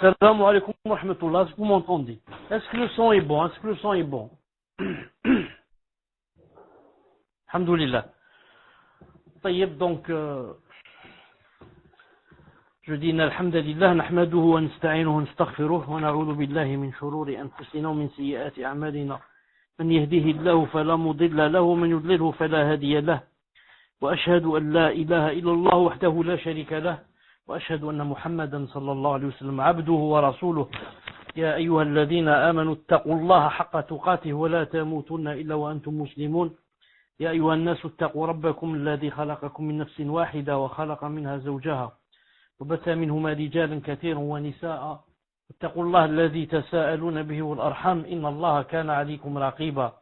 Salam alaikum wa rahmatullah. Est-ce que vous m'entendez? Est-ce que le son est bon? Est-ce que le son est bon? Alhamdulillah. طيب, donc, je dis alhamdulillah, nahmaduhu wa nasta'inuhu wa nastaghfiruh wa na'udhu billahi min shururi anfusina wa min sayyiati a'malina. Man yahdihillahu fala mudilla lahu wa man yudlilhu fala hadiya lahu. Wa ashhadu an la ilaha illa Allah wahdahu la sharika lahu. وأشهد أن محمدا صلى الله عليه وسلم عبده ورسوله يا أيها الذين آمنوا اتقوا الله حق تقاته ولا تموتن إلا وأنتم مسلمون يا أيها الناس اتقوا ربكم الذي خلقكم من نفس واحدة وخلق منها زوجها وبث منهما رجالا كثيرا ونساء اتقوا الله الذي تساءلون به والأرحام إن الله كان عليكم رقيبا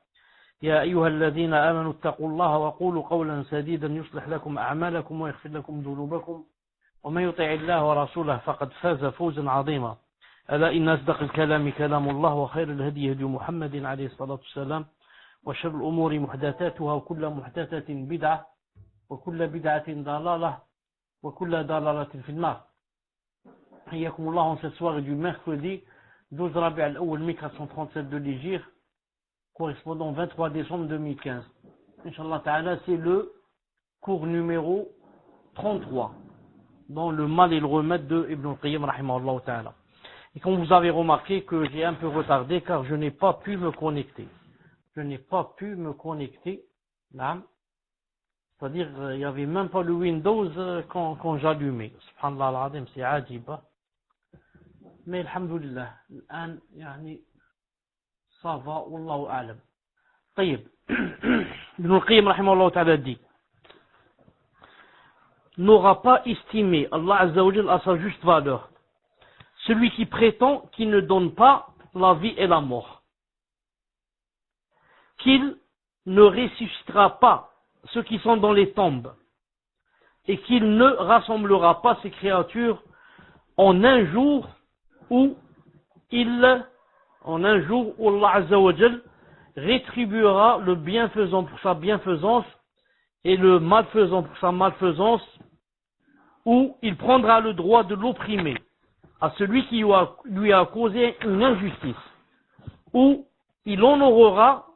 يا أيها الذين آمنوا اتقوا الله وقولوا قولا سديدا يصلح لكم أعمالكم ويغفر لكم ذنوبكم ومن يطع الله ورسوله فقد فاز فوزا عظيما ألا إن أصدق الكلام كلام الله وخير الهدي هدي محمد عليه الصلاة والسلام وشر الأمور محدثاتها وكل محدثة بدعة وكل بدعة ضلالة وكل ضلالة في النار. حياكم الله en cette soirée du mercredi 12 Rabi' al-Awwal 1437 de l'Hégire, correspondant au 23 décembre 2015. Inch'Allah Ta'ala, c'est le cours numéro 33. Dans le mal et le remède de Ibn al-Qayyim rahimahullah ta'ala. Et comme vous avez remarqué que j'ai un peu retardé car je n'ai pas pu me connecter. C'est-à-dire, il n'y avait même pas le Windows quand j'allumais. Subhanallah al-Azim, c'est ajib. Mais alhamdulillah, ça va, wallahu a'lam. طيب. Ibn al-Qayyim rahimahullah ta'ala dit: n'aura pas estimé Allah Azza wa Jalla à sa juste valeur celui qui prétend qu'il ne donne pas la vie et la mort, qu'il ne ressuscitera pas ceux qui sont dans les tombes et qu'il ne rassemblera pas ses créatures en un jour où Allah Azza wa Jalla rétribuera le bienfaisant pour sa bienfaisance et le malfaisant pour sa malfaisance, où il prendra le droit de l'opprimer à celui qui lui a causé une injustice, où il honorera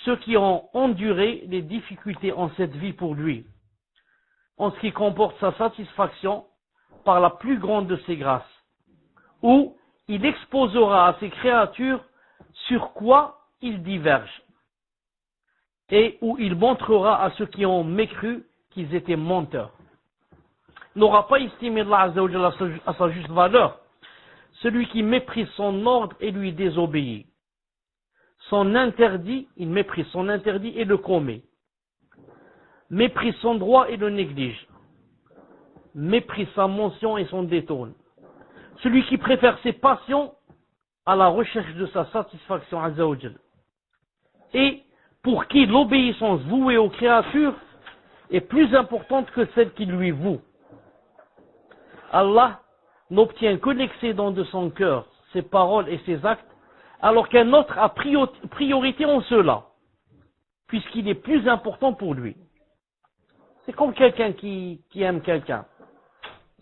ceux qui ont enduré les difficultés en cette vie pour lui, en ce qui comporte sa satisfaction par la plus grande de ses grâces, où il exposera à ses créatures sur quoi ils divergent, et où il montrera à ceux qui ont mécru qu'ils étaient menteurs. N'aura pas estimé Allah Azza wa Jalla à sa juste valeur celui qui méprise son ordre et lui désobéit. Son interdit, il méprise son interdit et le commet. Méprise son droit et le néglige. Méprise sa mention et s'en détourne. Celui qui préfère ses passions à la recherche de sa satisfaction Azza wa Jalla. Et pour qui l'obéissance vouée aux créatures est plus importante que celle qui lui voue. Allah n'obtient que l'excédent de son cœur, ses paroles et ses actes, alors qu'un autre a priorité en cela, puisqu'il est plus important pour lui. C'est comme quelqu'un qui aime quelqu'un.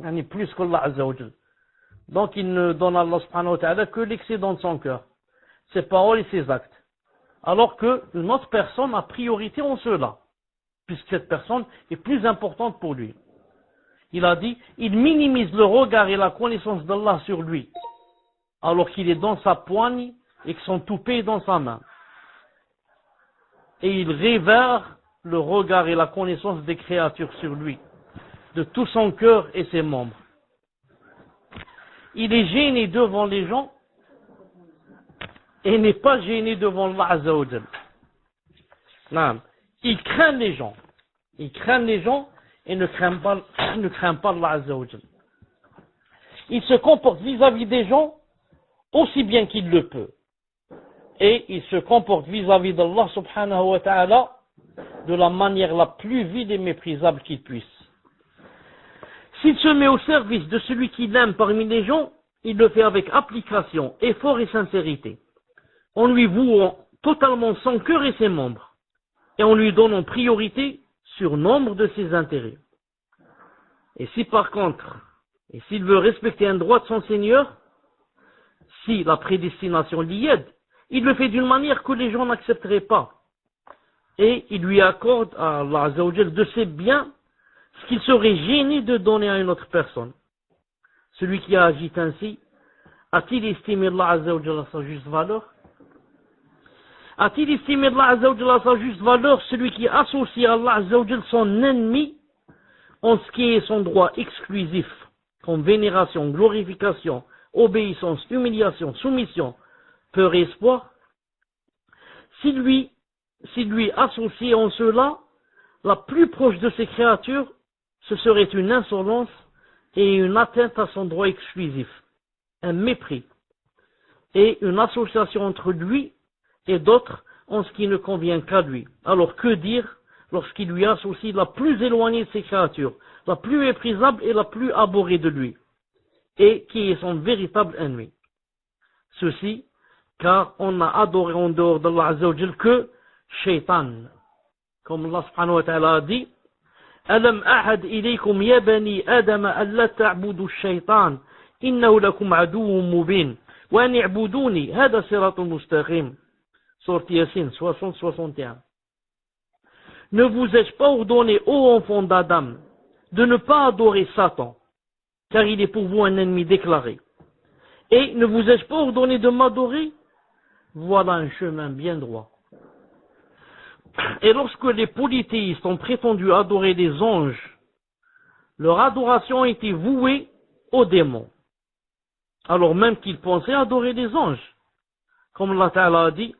Il en est plus qu'Allah Azza wa Jalla. Donc il ne donne à Allah subhanahu wa ta'ala que l'excédent de son cœur, ses paroles et ses actes. Alors qu'une autre personne a priorité en cela, puisque cette personne est plus importante pour lui. Il a dit, il minimise le regard et la connaissance d'Allah sur lui, alors qu'il est dans sa poigne et que son toupet est dans sa main. Et il révère le regard et la connaissance des créatures sur lui, de tout son cœur et ses membres. Il est gêné devant les gens et n'est pas gêné devant Allah Azza wa Jalla. Il craint les gens. Il craint les gens et ne craint pas Allah Azza wa Jalla. Il se comporte vis-à-vis des gens aussi bien qu'il le peut. Et il se comporte vis-à-vis d'Allah subhanahu wa ta'ala de la manière la plus vile et méprisable qu'il puisse. S'il se met au service de celui qu'il aime parmi les gens, il le fait avec application, effort et sincérité, en lui vouant totalement son cœur et ses membres, et en lui donnant priorité sur nombre de ses intérêts. Et si par contre, et s'il veut respecter un droit de son Seigneur, si la prédestination l'y aide, il le fait d'une manière que les gens n'accepteraient pas. Et il lui accorde à Allah Azza wa Jal de ses biens ce qu'il serait gêné de donner à une autre personne. Celui qui a agi ainsi, a-t-il estimé Allah Azza wa Jal à sa juste valeur? A-t-il estimé Allah Azza wa Jal à sa juste valeur celui qui associe à Allah Azza wa Jal son ennemi en ce qui est son droit exclusif, comme vénération, glorification, obéissance, humiliation, soumission, peur et espoir? S'il lui associait en cela la plus proche de ses créatures, ce serait une insolence et une atteinte à son droit exclusif, un mépris et une association entre lui et d'autres en ce qui ne convient qu'à lui. Alors que dire lorsqu'il lui associe la plus éloignée de ses créatures, la plus méprisable et la plus abhorrée de lui, et qui est son véritable ennemi? Ceci, car on n'a adoré en dehors d'Allah Azza wa Jal que Shaitan. Comme Allah subhanahu wa ta'ala a dit, ألم أعهد إليكم يا بني آدم ألا تعبدوا الشيطان إنه لكم عدو مبين وأن اعبدوني هذا صراط مستقيم. Sourate Yasin 60-61. Ne vous ai-je pas ordonné, ô enfants d'Adam, de ne pas adorer Satan, car il est pour vous un ennemi déclaré. Et ne vous ai-je pas ordonné de m'adorer? Voilà un chemin bien droit. Et lorsque les polythéistes ont prétendu adorer des anges, leur adoration était vouée aux démons, alors même qu'ils pensaient adorer des anges. Comme Allah Ta'ala a dit,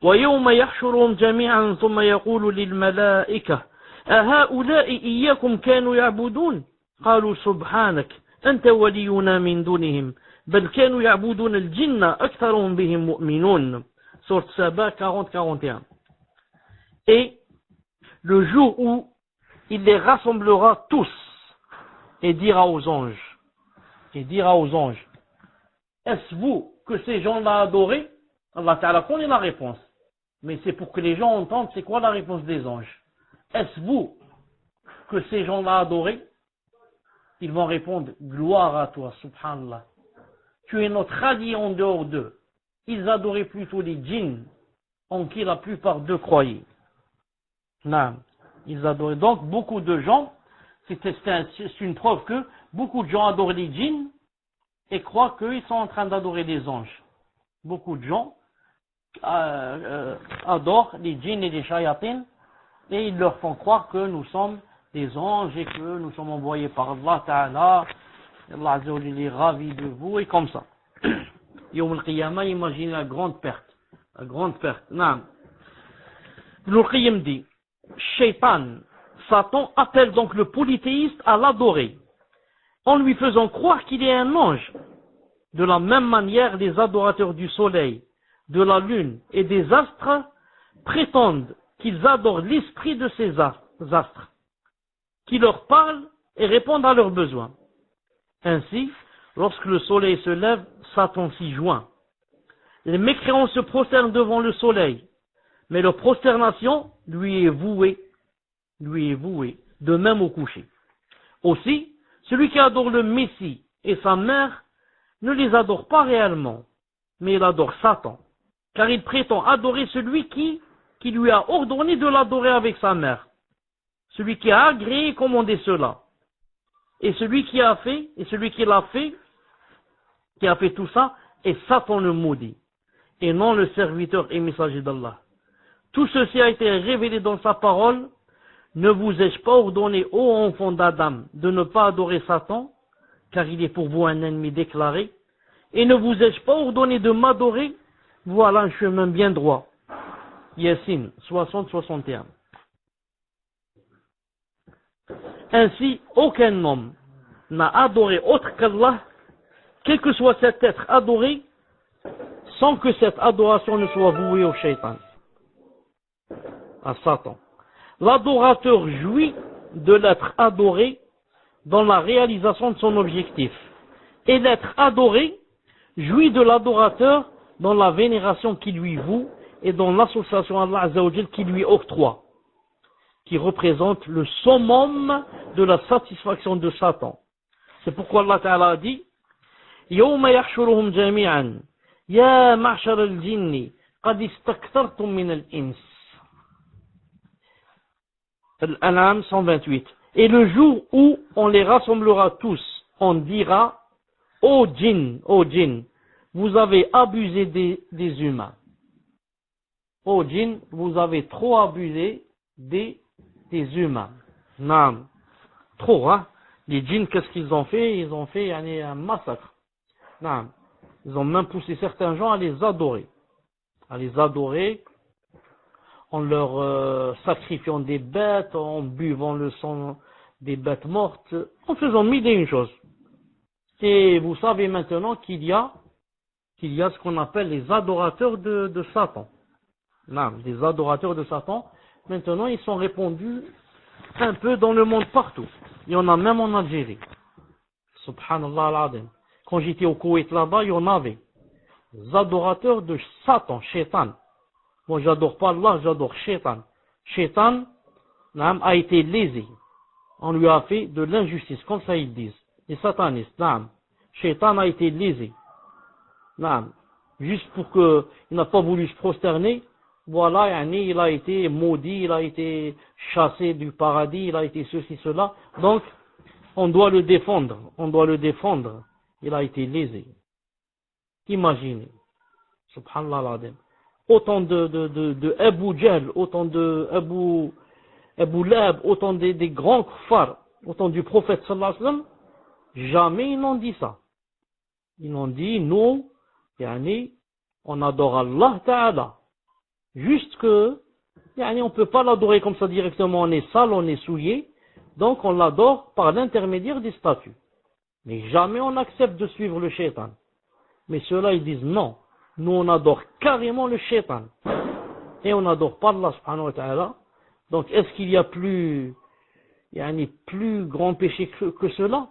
وَيَوْمَ يَحْشُرُهُمْ جَمِيعًا ثُمَّ يَقُولُ لِلْمَلَائِكَةِ أَهَؤُلَاءِ إِيَّاكُمْ كَانُوا يَعْبُدُونَ قَالُوا سُبْحَانَكَ أَنْتَ وَلِيُّنَا مِنْ دُونِهِمْ بَلْ كَانُوا يَعْبُدُونَ الْجِنَّ أَكْثَرُهُمْ بِهِمْ مُؤْمِنُونَ. Sourate Saba 40-41. Et le jour où il les rassemblera tous et dira aux anges, est-ce vous que ces gens-là adoré? Allah Ta'ala connaît la réponse, mais c'est pour que les gens entendent c'est quoi la réponse des anges. Est-ce vous que ces gens-là adoré? Ils vont répondre, gloire à toi, subhanallah. Tu es notre allié en dehors d'eux. Ils adoraient plutôt les djinns, en qui la plupart d'eux croyaient. Non, ils adoraient. Donc, beaucoup de gens, c'est une preuve que beaucoup de gens adorent les djinns et croient qu'ils sont en train d'adorer les anges. Beaucoup de gens adorent les djinns et les shayatines et ils leur font croire que nous sommes des anges et que nous sommes envoyés par Allah Ta'ala. Allah Azza wa Jalla est ravi de vous et comme ça. Yawm al-Qiyamah, imaginez la grande perte. La grande perte. Non. Ibn al-Qayyim dit, Shaitan, Satan appelle donc le polythéiste à l'adorer, en lui faisant croire qu'il est un ange. De la même manière, les adorateurs du soleil, de la lune et des astres prétendent qu'ils adorent l'esprit de ces astres, qui leur parlent et répondent à leurs besoins. Ainsi, lorsque le soleil se lève, Satan s'y joint. Les mécréants se prosternent devant le soleil, mais leur prosternation lui est vouée, de même au coucher. Aussi, celui qui adore le Messie et sa mère ne les adore pas réellement, mais il adore Satan, car il prétend adorer celui qui lui a ordonné de l'adorer avec sa mère, celui qui a agréé et commandé cela, et celui qui a fait tout ça, est Satan le maudit, et non le serviteur et messager d'Allah. Tout ceci a été révélé dans sa parole. Ne vous ai-je pas ordonné, ô enfants d'Adam, de ne pas adorer Satan, car il est pour vous un ennemi déclaré, et ne vous ai-je pas ordonné de m'adorer? Voilà un chemin bien droit. Yasin 60-61. Ainsi, aucun homme n'a adoré autre qu'Allah, quel que soit cet être adoré, sans que cette adoration ne soit vouée au shaitan, à Satan. L'adorateur jouit de l'être adoré dans la réalisation de son objectif, et l'être adoré jouit de l'adorateur dans la vénération qui lui voue et dans l'association à Allah Azza wa Jal qui lui octroie, qui représente le summum de la satisfaction de Satan. C'est pourquoi Allah Ta'ala a dit, يَوْمَ يَحْشُرُهُمْ جَمِيعًا يا معشر الجن قد استكثرتم من الإنس. Al-An'am 128. Et le jour où on les rassemblera tous, on dira, ô djinn, vous avez abusé des humains. Ô djinn, vous avez trop abusé des humains. Naam. Trop, hein. Les djinns, qu'est-ce qu'ils ont fait? Ils ont fait un massacre. Naam. Ils ont même poussé certains gens à les adorer. En leur sacrifiant des bêtes, en buvant le sang des bêtes mortes, en faisant mille et une choses. Et vous savez maintenant qu'il y a ce qu'on appelle les adorateurs de Satan. Non, des adorateurs de Satan. Maintenant, ils sont répandus un peu dans le monde partout. Il y en a même en Algérie. Subhanallah al-Azim. Quand j'étais au Koweït là-bas, il y en avait. Les adorateurs de Satan, Shaitan. Moi, j'adore pas Allah, j'adore Shaitan. Shaitan a été lésé. On lui a fait de l'injustice, comme ça ils disent. Les satanistes, Shaitan a été lésé. Juste pour que il n'a pas voulu se prosterner, voilà, il a été maudit, il a été chassé du paradis, il a été ceci, cela. Donc, on doit le défendre. Il a été lésé. Imaginez. Subhanallah al-Azim. Autant de Abu Jahl, autant de Abu Lab, autant des grands kuffars, autant du prophète sallallahu alayhi wa sallam, jamais ils n'ont dit ça. Ils ont dit, nous, on adore Allah Ta'ala. Juste que, on peut pas l'adorer comme ça directement, on est sale, on est souillé, donc on l'adore par l'intermédiaire des statues. Mais jamais on accepte de suivre le shaitan. Mais ceux-là, ils disent non. Nous, on adore carrément le shaitan. Et on n'adore pas Allah subhanahu wa ta'ala. Donc, est-ce qu'il y a plus grand péché que cela?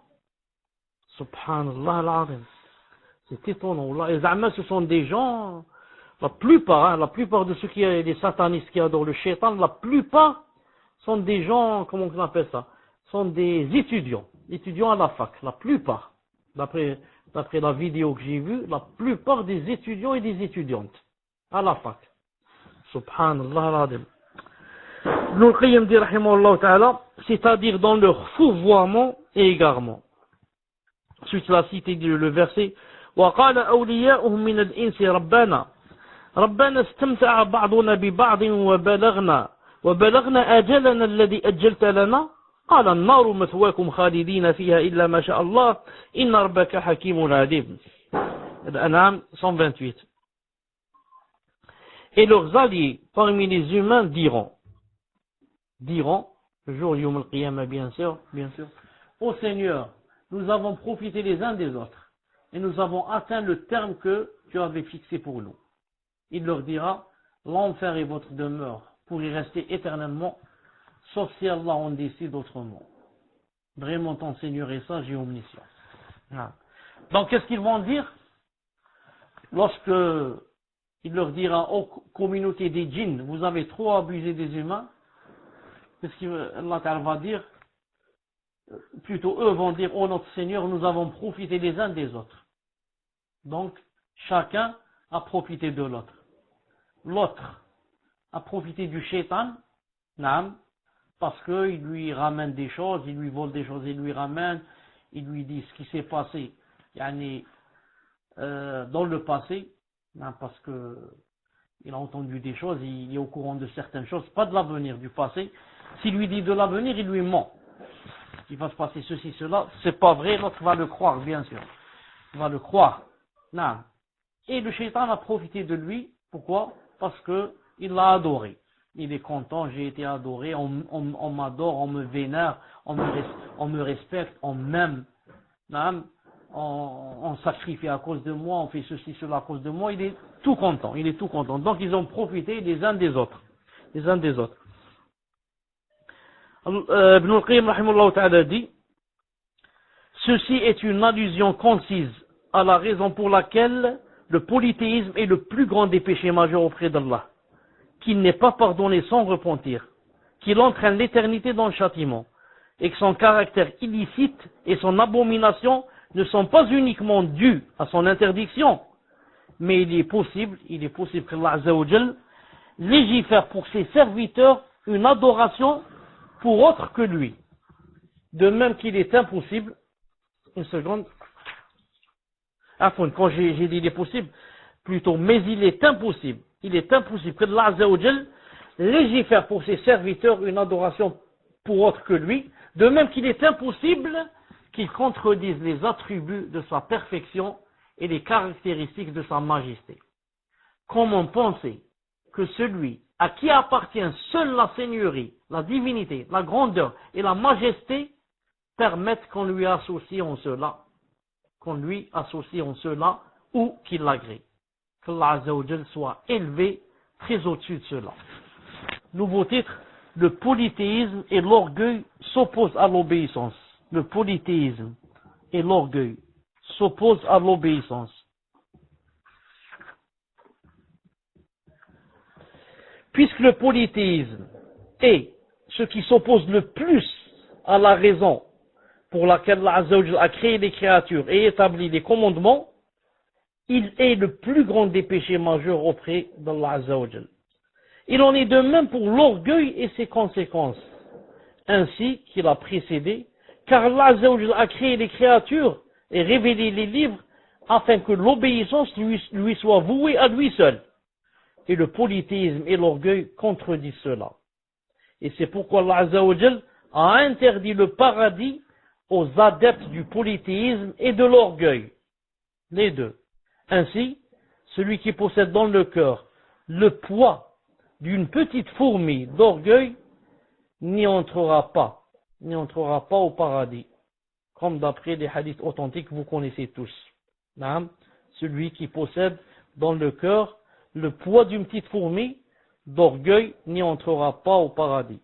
Subhanallah al-Azim. C'est étonnant. Les Amas, ce sont des gens, la plupart de ceux les satanistes qui adorent le shaitan, la plupart sont des gens, comment on appelle ça? Sont des étudiants à la fac, la plupart. D'après la vidéo que j'ai vue, la plupart des étudiants et des étudiantes à la fac. Subhanallah al-Azim. Ibn al-Qayyim dit rahimahullah ta'ala, c'est-à-dire dans leur fourvoiement et égarement. Ensuite, la cité le verset وقال أولياؤهم من الإنس ربنا استمتع بعضنا ببعض وبلغنا أجلنا الذي أجلت لنا قال النار مثواكم خالدين فيها إلا ما شاء الله إن ربك حكيم عليم. Al-An'am 128. Et leurs alliés parmi les humains diront, le jour Yawm al-Qiyamah bien sûr, ô Seigneur, nous avons profité les uns des autres et nous avons atteint le terme que tu avais fixé pour nous. Il leur dira, l'enfer est votre demeure pour y rester éternellement, sauf si Allah en décide autrement. Vraiment ton Seigneur est sage et omniscient. Donc qu'est-ce qu'ils vont dire? Lorsque il leur dira, ô communauté des djinns, vous avez trop abusé des humains, qu'est-ce qu'Allah Ta'ala va dire? Plutôt eux vont dire, ô notre Seigneur, nous avons profité les uns des autres. Donc chacun a profité de l'autre. L'autre a profité du shaitan, parce qu'il lui ramène des choses, il lui vole des choses, il lui ramène, il lui dit ce qui s'est passé dans le passé, parce que il a entendu des choses, il est au courant de certaines choses, pas de l'avenir, du passé. S'il lui dit de l'avenir, il lui ment. Il va se passer ceci, cela, c'est pas vrai, l'autre va le croire, bien sûr. Il va le croire. Et le shaitan a profité de lui, pourquoi? Parce que il l'a adoré. Il est content, j'ai été adoré, on m'adore, on me vénère, on me respecte, on m'aime, on sacrifie à cause de moi, on fait ceci, cela à cause de moi, il est tout content. Donc ils ont profité les uns des autres. Ibn al-Qayyim rahimahullah ta'ala dit, ceci est une allusion concise à la raison pour laquelle le polythéisme est le plus grand des péchés majeurs auprès d'Allah, qu'il n'est pas pardonné sans repentir, qu'il entraîne l'éternité dans le châtiment, et que son caractère illicite et son abomination ne sont pas uniquement dus à son interdiction, mais il est possible qu'Allah Azza wa Jal légifère pour ses serviteurs une adoration pour autre que lui. De même qu'il est impossible, une seconde, quand j'ai dit il est possible, plutôt, mais il est impossible que Allah Azza wa Jal légifère pour ses serviteurs une adoration pour autre que lui, de même qu'il est impossible qu'il contredise les attributs de sa perfection et les caractéristiques de sa majesté. Comment penser que celui à qui appartient seule la seigneurie, la divinité, la grandeur et la majesté permettent qu'on lui associe en cela, ou qu'il l'agrée. Qu'Allah Azza wa Jal soit élevé très au-dessus de cela. Nouveau titre, le polythéisme et l'orgueil s'opposent à l'obéissance. Le polythéisme et l'orgueil s'opposent à l'obéissance. Puisque le polythéisme est ce qui s'oppose le plus à la raison pour laquelle Allah Azza wa Jal a créé les créatures et établi les commandements, il est le plus grand des péchés majeurs auprès d'Allah Azza wa Jal. Il en est de même pour l'orgueil et ses conséquences, ainsi qu'il a précédé, car Allah Azza wa Jal a créé les créatures et révélé les livres afin que l'obéissance lui soit vouée à lui seul. Et le polythéisme et l'orgueil contredisent cela. Et c'est pourquoi Allah Azza wa Jal a interdit le paradis aux adeptes du polythéisme et de l'orgueil. Les deux. Ainsi, celui qui possède dans le cœur le poids d'une petite fourmi d'orgueil n'y entrera pas au paradis. Comme d'après les hadiths authentiques que vous connaissez tous. Celui qui possède dans le cœur le poids d'une petite fourmi d'orgueil n'y entrera pas au paradis.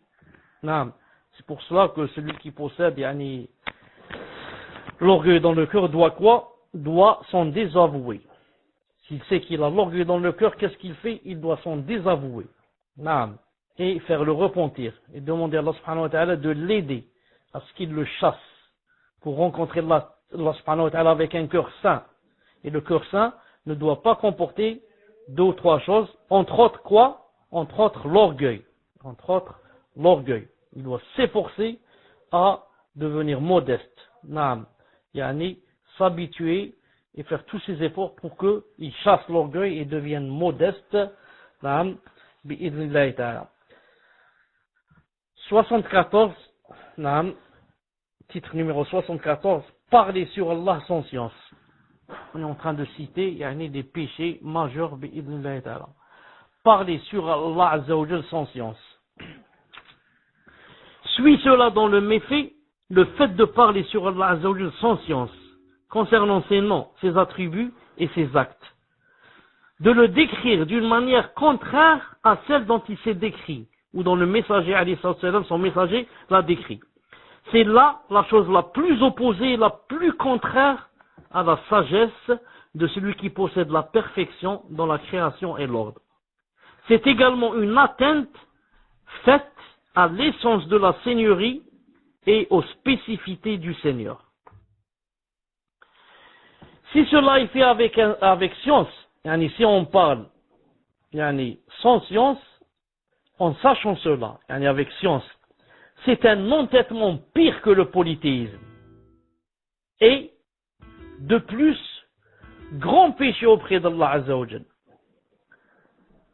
C'est pour cela que celui qui possède l'orgueil dans le cœur doit quoi? Doit s'en désavouer. S'il sait qu'il a l'orgueil dans le cœur, qu'est-ce qu'il fait? Il doit s'en désavouer. Et faire le repentir. Et demander à Allah subhanahu wa ta'ala de l'aider à ce qu'il le chasse. Pour rencontrer Allah subhanahu wa ta'ala avec un cœur saint. Et le cœur saint ne doit pas comporter deux ou trois choses. Entre autres quoi? Entre autres l'orgueil. Il doit s'efforcer à devenir modeste. S'habituer et faire tous ses efforts pour qu'il chasse l'orgueil et devienne modeste. 74, titre numéro 74, parler sur Allah sans science. On est en train de citer des péchés majeurs. Parler sur Allah Azza wa Jal sans science. Suit cela dans le méfait, le fait de parler sur Allah Azza wa Jal sans science, concernant ses noms, ses attributs et ses actes. De le décrire d'une manière contraire à celle dont il s'est décrit, ou dont le messager, son messager, l'a décrit. C'est là la chose la plus opposée, la plus contraire à la sagesse de celui qui possède la perfection dans la création et l'ordre. C'est également une atteinte faite à l'essence de la seigneurie et aux spécificités du Seigneur. Si cela est fait avec science, si on parle sans science, en sachant cela, avec science, c'est un entêtement pire que le polythéisme. Et, de plus, grand péché auprès d'Allah Azza wa Jal.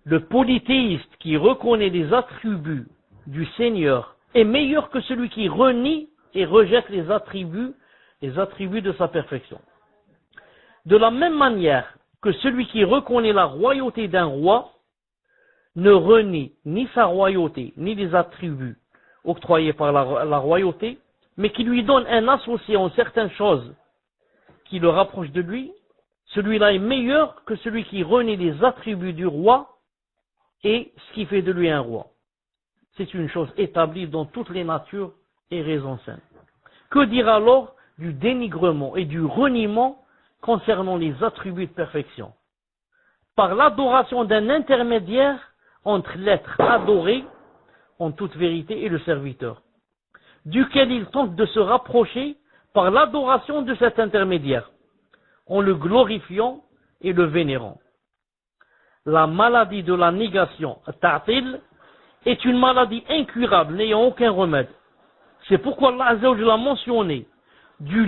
Le polythéiste qui reconnaît les attributs du Seigneur est meilleur que celui qui renie et rejette les attributs de sa perfection. De la même manière que celui qui reconnaît la royauté d'un roi ne renie ni sa royauté, ni les attributs octroyés par la royauté, mais qui lui donne un associé en certaines choses qui le rapprochent de lui, celui-là est meilleur que celui qui renie les attributs du roi et ce qui fait de lui un roi. C'est une chose établie dans toutes les natures et raisons saines. Que dire alors du dénigrement et du reniement concernant les attributs de perfection? Par l'adoration d'un intermédiaire entre l'être adoré en toute vérité et le serviteur, duquel il tente de se rapprocher par l'adoration de cet intermédiaire, en le glorifiant et le vénérant. la maladie de la négation, ta'til, est une maladie incurable, n'ayant aucun remède. C'est pourquoi Allah Azza wa Jalla a mentionné du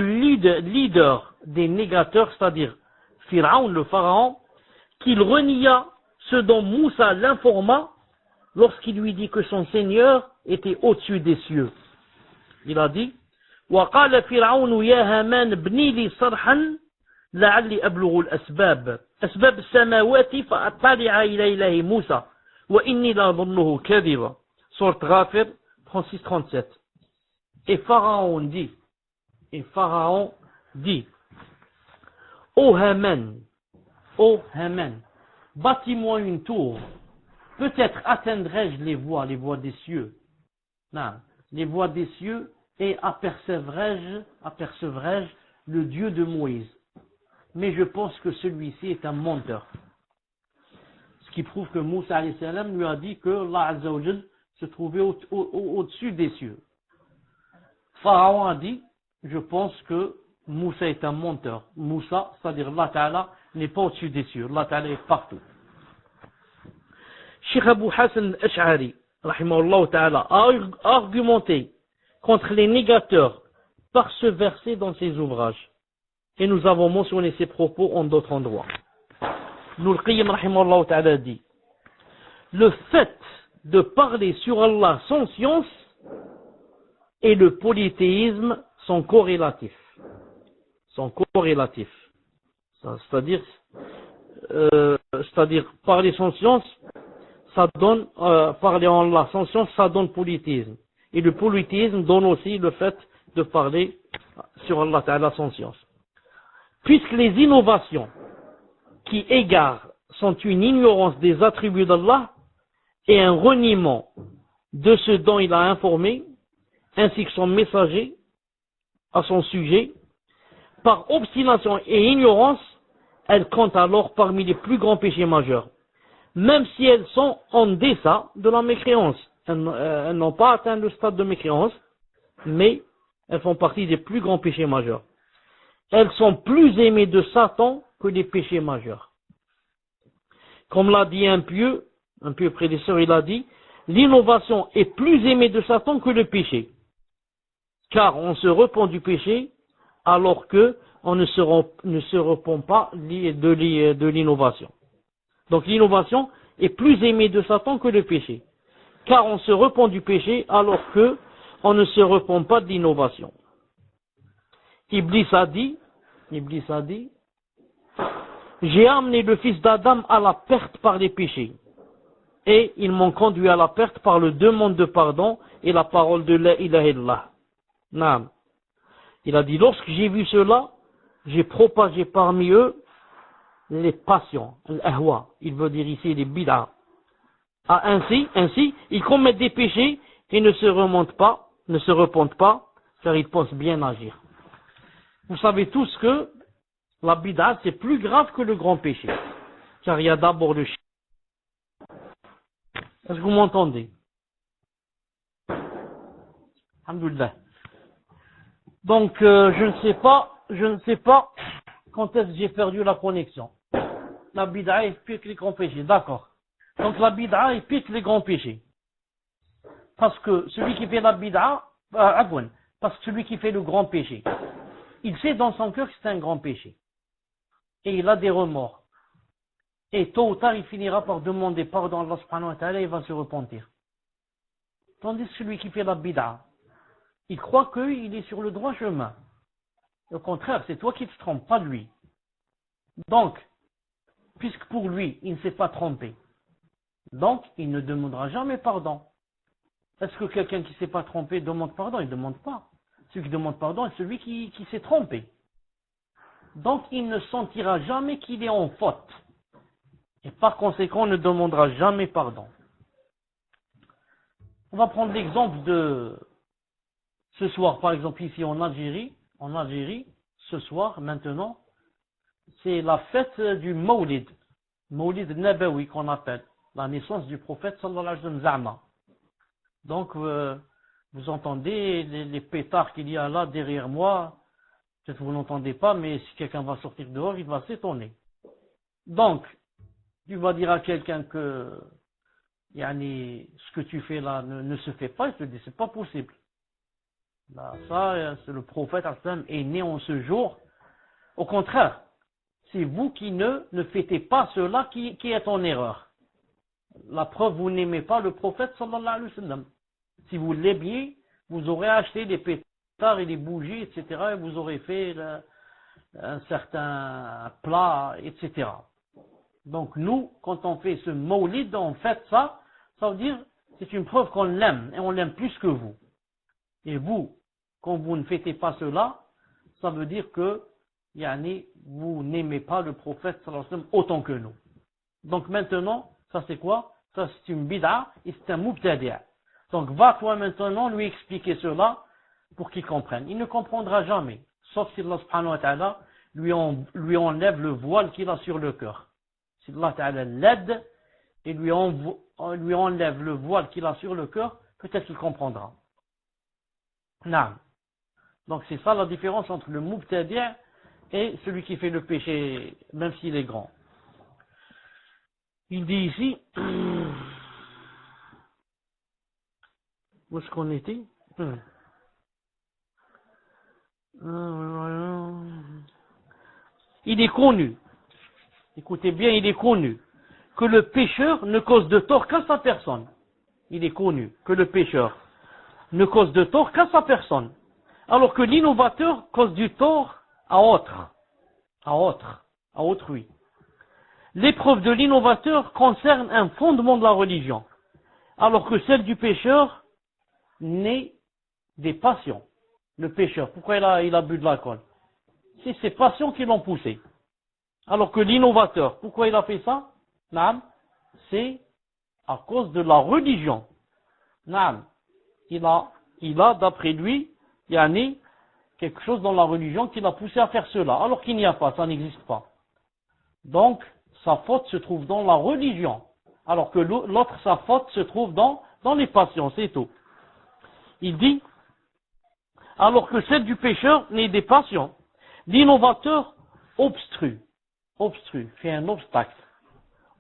leader des négateurs, c'est-à-dire Pharaon, le pharaon, qu'il renia ce dont Moussa l'informa lorsqu'il lui dit que son Seigneur était au-dessus des cieux. Il a dit وقال فرعون يا هامان ابني لي صرحا لعلي أبلغ الأسباب السماوات فأطلع إلى إله موسى وإني لأظنه كاذبا. Sourate Ghafir 36-37. Et Pharaon dit, ô Haman, bâtis-moi une tour, peut-être atteindrai-je les voies des cieux. Non, les voies des cieux, et apercevrai-je le Dieu de Moïse. Mais je pense que celui-ci est un menteur. Ce qui prouve que Moussa alayhi salam lui a dit que Allah Azza wa Jal se trouvait au-dessus des cieux. Pharaon a dit, je pense que Moussa est un menteur. Moussa, c'est-à-dire Allah Ta'ala, n'est pas au-dessus des cieux. Allah Ta'ala est partout. Cheikh Abu Hassan al-Ash'ari, rahimahullah Ta'ala, a argumenté contre les négateurs par ce verset dans ses ouvrages. Et nous avons mentionné ses propos en d'autres endroits. Ibn al-Qayyim, rahimahullah Ta'ala, dit, le fait de parler sur Allah sans science et le polythéisme sont corrélatifs. C'est-à-dire parler sans science, ça donne, parler en Allah sans science, ça donne polythéisme. Et le polythéisme donne aussi le fait de parler sur Allah Ta'ala sans science. Puisque les innovations qui égarent sont une ignorance des attributs d'Allah et un reniement de ce dont il a informé, ainsi que son messager à son sujet, par obstination et ignorance, elles comptent alors parmi les plus grands péchés majeurs, même si elles sont en deçà de la mécréance. Elles n'ont pas atteint le stade de mécréance, mais elles font partie des plus grands péchés majeurs. Elles sont plus aimées de Satan que les péchés majeurs. Comme l'a dit un pieux prédécesseur, il a dit, l'innovation est plus aimée de Satan que le péché. Car on se repent du péché alors que on ne se repent pas de l'innovation. Donc l'innovation est plus aimée de Satan que le péché. Car on se repent du péché alors que on ne se repent pas de l'innovation. Iblis a dit, j'ai amené le fils d'Adam à la perte par les péchés. Et ils m'ont conduit à la perte par le demande de pardon et la parole de la ilaha illallah. Naam. Il a dit, lorsque j'ai vu cela, j'ai propagé parmi eux les passions, l'ahwa, il veut dire ici les bid'a. Ainsi, ils commettent des péchés et ne se repentent pas, car ils pensent bien agir. Vous savez tous que la bid'a, c'est plus grave que le grand péché. Car il y a d'abord le shirk. Est-ce que vous m'entendez? Alhamdulillah. Donc, je ne sais pas quand est-ce que j'ai perdu la connexion. La bid'a est pire que les grands péchés. D'accord. Donc, la bid'a est pire que les grands péchés. Parce que celui qui fait la bid'a, parce que celui qui fait le grand péché, il sait dans son cœur que c'est un grand péché. Et il a des remords. Et tôt ou tard, il finira par demander pardon à Allah subhanahu wa ta'ala et il va se repentir. Tandis que celui qui fait la bid'a, il croit qu'il est sur le droit chemin. Au contraire, c'est toi qui te trompes, pas lui. Donc, puisque pour lui, il ne s'est pas trompé, donc il ne demandera jamais pardon. Est-ce que quelqu'un qui ne s'est pas trompé demande pardon? Il ne demande pas. Celui qui demande pardon est celui qui s'est trompé. Donc il ne sentira jamais qu'il est en faute. Et par conséquent, on ne demandera jamais pardon. On va prendre l'exemple de ce soir, par exemple ici en Algérie. En Algérie, ce soir, maintenant, c'est la fête du Mawlid. Mawlid Nabawi qu'on appelle. La naissance du prophète sallallahu alayhi wa sallam. Donc, vous entendez les pétards qu'il y a là derrière moi. Peut-être que vous n'entendez pas, mais si quelqu'un va sortir dehors, il va s'étonner. Donc, Tu vas dire à quelqu'un que ce que tu fais là ne se fait pas, il te dit c'est pas possible. Là, ça, c'est le prophète est né en ce jour. Au contraire, c'est vous qui ne fêtez pas cela qui est en erreur. La preuve, vous n'aimez pas le prophète sallallahu alayhi wa sallam. Si vous l'aimiez, vous aurez acheté des pétards et des bougies, etc. et vous aurez fait un certain plat, etc. Donc nous, quand on fait ce mawlid, on fait ça, ça veut dire c'est une preuve qu'on l'aime et on l'aime plus que vous. Et vous, quand vous ne fêtez pas cela, ça veut dire que vous n'aimez pas le prophète sallallahu alayhi wa sallam autant que nous. Donc maintenant, ça c'est quoi? Ça c'est une bid'a et c'est un mubtadi'. Donc va toi maintenant lui expliquer cela pour qu'il comprenne. Il ne comprendra jamais, sauf si Allah subhanahu wa ta'ala lui enlève le voile qu'il a sur le cœur. Si Allah ta'ala l'aide et lui enlève le voile qu'il a sur le cœur, peut-être qu'il comprendra. Non. Donc c'est ça la différence entre le mubtadi' et celui qui fait le péché, même s'il est grand. Il dit ici, où est-ce qu'on était? Il est connu, écoutez bien, il est connu que le pécheur ne cause de tort qu'à sa personne. Il est connu que le pécheur ne cause de tort qu'à sa personne, alors que l'innovateur cause du tort à autrui. L'épreuve de l'innovateur concerne un fondement de la religion, alors que celle du pécheur naît des passions. Le pécheur, pourquoi il a bu de l'alcool? C'est ses passions qui l'ont poussé. Alors que l'innovateur, pourquoi il a fait ça? C'est à cause de la religion. Il a d'après lui, quelque chose dans la religion qui l'a poussé à faire cela, alors qu'il n'y a pas, ça n'existe pas. Donc, sa faute se trouve dans la religion, alors que l'autre, sa faute se trouve dans les passions, c'est tout. Il dit, alors que celle du pécheur n'est des passions, l'innovateur obstrue, fait un obstacle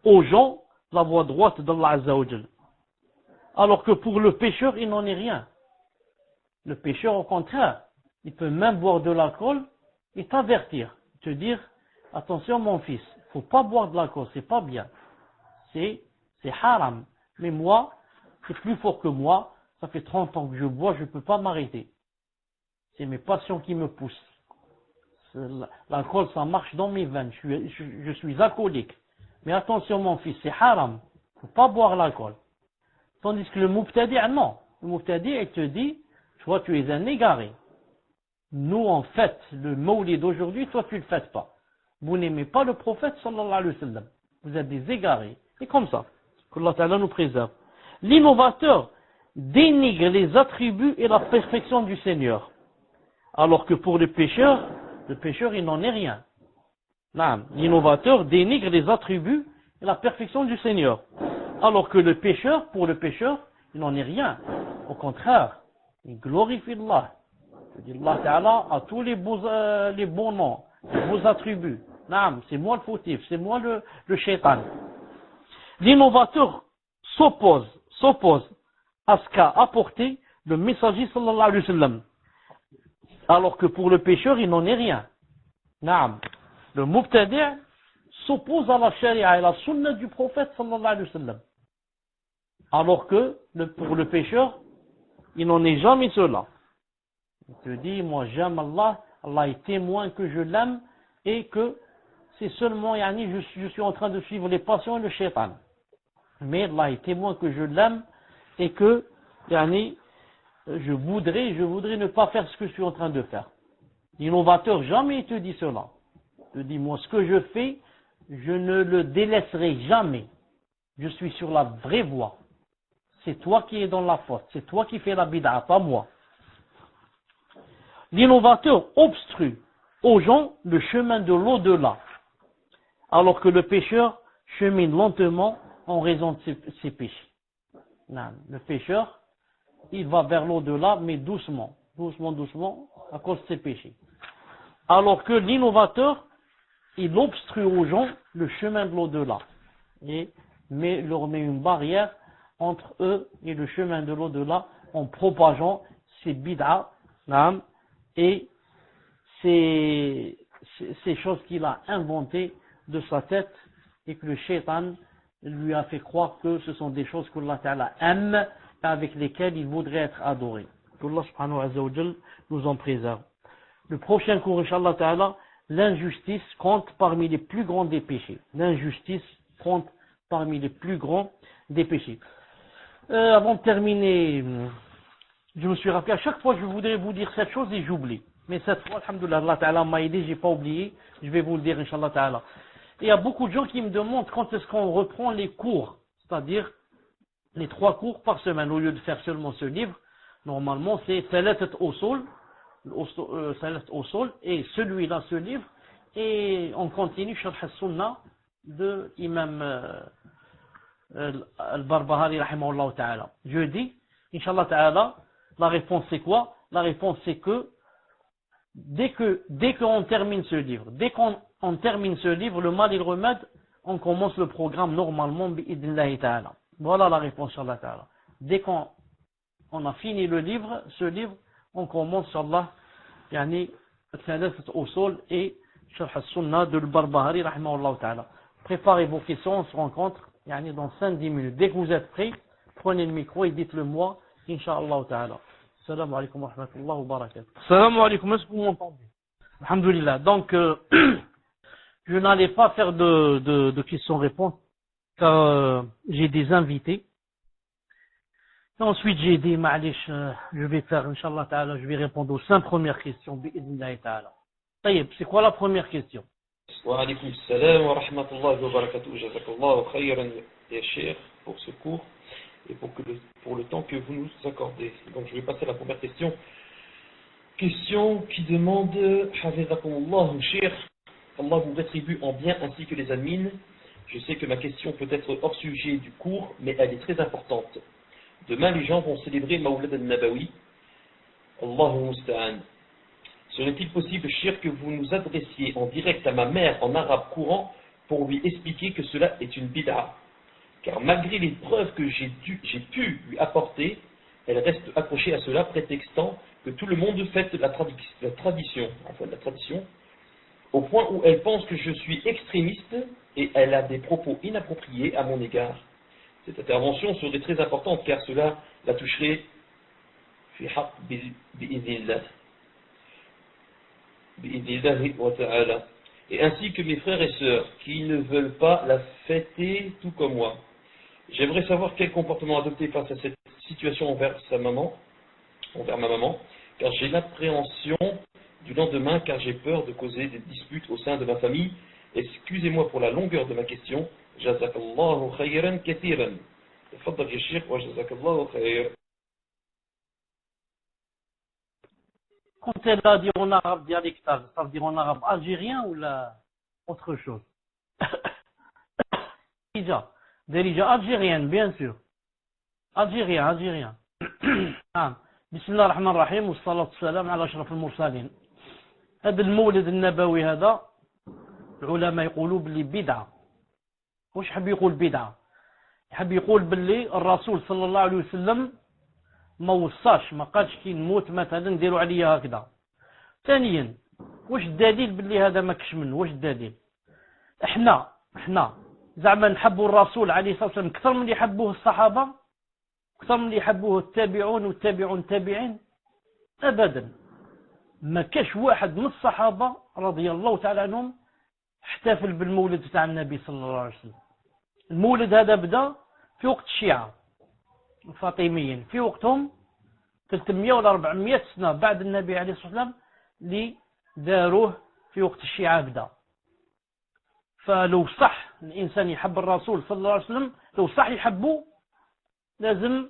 aux gens la voie droite d'Allah Azza wa Jal. Alors que pour le pécheur, il n'en est rien. Le pécheur, au contraire, il peut même boire de l'alcool et t'avertir, te dire, attention mon fils, il ne faut pas boire de l'alcool, c'est pas bien. C'est haram. Mais moi, c'est plus fort que moi, ça fait 30 ans que je bois, je ne peux pas m'arrêter. C'est mes passions qui me poussent. L'alcool, ça marche dans mes veines, je suis alcoolique. Mais attention mon fils, c'est haram, il ne faut pas boire l'alcool. Tandis que le mubtadi', non. Le mubtadi', il te dit, toi tu es un égaré. Nous on fête le mawlid d'aujourd'hui, toi tu ne le fêtes pas. Vous n'aimez pas le prophète sallallahu alayhi wa sallam. Vous êtes des égarés. Et comme ça, qu'Allah Ta'ala nous préserve. L'innovateur dénigre les attributs et la perfection du Seigneur. Alors que pour le pécheur il n'en est rien. L'innovateur dénigre les attributs et la perfection du Seigneur. Alors que pour le pécheur, il n'en est rien. Au contraire, il glorifie Allah. Allah Ta'ala a tous les bons noms, les beaux attributs. C'est moi le fautif, c'est moi le shaitan. L'innovateur s'oppose à ce qu'a apporté le messager sallallahu alayhi wa sallam. Alors que pour le pécheur, il n'en est rien. Le mubtadi' s'oppose à la charia et la sunna du prophète sallallahu alayhi wa sallam. Alors que pour le pécheur, il n'en est jamais cela. Il te dit, moi j'aime Allah, Allah est témoin que je l'aime et que c'est seulement, je suis en train de suivre les passions et le shaitan. Mais Allah est témoin que je l'aime et que, je voudrais ne pas faire ce que je suis en train de faire. L'innovateur, jamais il te dit cela. Il te dit, moi ce que je fais, je ne le délaisserai jamais. Je suis sur la vraie voie. C'est toi qui es dans la faute. C'est toi qui fais la bid'a, pas moi. L'innovateur obstrue aux gens le chemin de l'au-delà, alors que le pécheur chemine lentement en raison de ses péchés. Le pécheur, il va vers l'au-delà, mais doucement, à cause de ses péchés. Alors que l'innovateur, il obstrue aux gens le chemin de l'au-delà. et leur met une barrière entre eux et le chemin de l'au-delà en propageant ces bid'a et ces choses qu'il a inventées de sa tête et que le shaitan lui a fait croire que ce sont des choses qu'Allah Ta'ala aime et avec lesquelles il voudrait être adoré. Qu'Allah subhanahu wa ta'ala nous en préserve. Le prochain cours, Inch'Allah Ta'ala, l'injustice compte parmi les plus grands des péchés. L'injustice compte parmi les plus grands des péchés. Avant de terminer, je me suis rappelé, à chaque fois je voudrais vous dire cette chose et j'oublie. Mais cette fois, alhamdoulilah, Allah Ta'ala m'a aidé, j'ai pas oublié, je vais vous le dire, Inch'Allah Ta'ala. Et il y a beaucoup de gens qui me demandent quand est-ce qu'on reprend les cours, c'est-à-dire les 3 cours par semaine, au lieu de faire seulement ce livre. Normalement, c'est Thalathat Usul, et celui-là, ce livre, et on continue Sharh al-Sunnah de Imam al-Barbahari rahimahullah ta'ala. Je dis, Inch'Allah ta'ala, la réponse c'est quoi? La réponse c'est que dès qu'on termine ce livre, dès qu'on termine ce livre, le mal et le remède, on commence le programme normalement bi'idnillahi ta'ala. Voilà la réponse Inch'Allah ta'ala. Dès qu'on a fini ce livre, on commence Inch'Allah yani Thalathat Usul et Sharh al-Sunnah de al-Barbahari rahimahullah ta'ala. Préparez vos questions, on se rencontre yani dans 5-10 minutes. Dès que vous êtes prêts, prenez le micro et dites-le moi, Inch'Allah ta'ala. Salam alaikum wa rahmatullahi wa barakatuh. Salam alaikum, est-ce que vous m'entendez? Alhamdulillah. Donc, je n'allais pas faire de questions-réponses, car j'ai des invités. Et ensuite, j'ai dit, ma'alish, je vais faire, Inch'Allah ta'ala, je vais répondre aux 5 premières questions, bi'idnillahi ta'ala. Taïeb, c'est quoi la première question? Wa alaykoum salam wa rahmatullahi wa barakatuh. Jazakallahu khayran ya Cheikh pour ce cours et pour le temps que vous nous accordez. Donc je vais passer à la première question. Question qui demande, Hafizakumullah Cheikh, Allah vous rétribue en bien ainsi que les admins. Je sais que ma question peut être hors sujet du cours, mais elle est très importante. Demain, les gens vont célébrer Mawlad al-Nabawi. Allahu musta'an. Serait-il possible, Cheikh, que vous nous adressiez en direct à ma mère en arabe courant pour lui expliquer que cela est une bid'a? Car malgré les preuves que j'ai pu lui apporter, elle reste accrochée à cela, prétextant que tout le monde fête la tradition, au point où elle pense que je suis extrémiste et elle a des propos inappropriés à mon égard. Cette intervention serait très importante car cela la toucherait fi haqq bi'idhnillah. Et ainsi que mes frères et sœurs qui ne veulent pas la fêter tout comme moi. J'aimerais savoir quel comportement adopter face à cette situation envers ma maman, car j'ai l'appréhension du lendemain, car j'ai peur de causer des disputes au sein de ma famille. Excusez-moi pour la longueur de ma question. Jazakallahu khayran kathiran. Tafaddal ya Cheikh wa jazakallahu khayran. Quand elle a dit en arabe dialectal, ça veut dire en arabe algérien ou autre chose? Déjà algérienne, bien sûr. Algérien. بسم الله الرحمن الرحيم والصلاة والسلام على أشرف المرسلين. هذا المولد النبوي هذا العلماء يقولوا باللي بدعة. واش حب يقول بدعة؟ يحب يقول باللي الرسول صلى الله عليه وسلم ما وصاش، ما قالش كي نموت مثلا نديروا عليا هكذا. ثانيا واش الدليل باللي هذا ما كش منه؟ واش الدليل؟ احنا زعما نحبوا الرسول عليه الصلاة والسلام اكثر من اللي يحبوه الصحابة، اكثر من اللي يحبوه التابعون والتابعون التابعين؟ ابدا. ما كاش واحد من الصحابة رضي الله تعالى عنهم احتفل بالمولد تاع النبي صلى الله عليه وسلم. المولد هذا بدا في وقت الشيعة الفاطميين، في وقتهم 300 ولا 400 سنة بعد النبي عليه الصلاة والسلام اللي داروه في وقت الشيعة بدا. فلو صح الإنسان يحب الرسول صلى الله عليه وسلم، لو صح يحبه لازم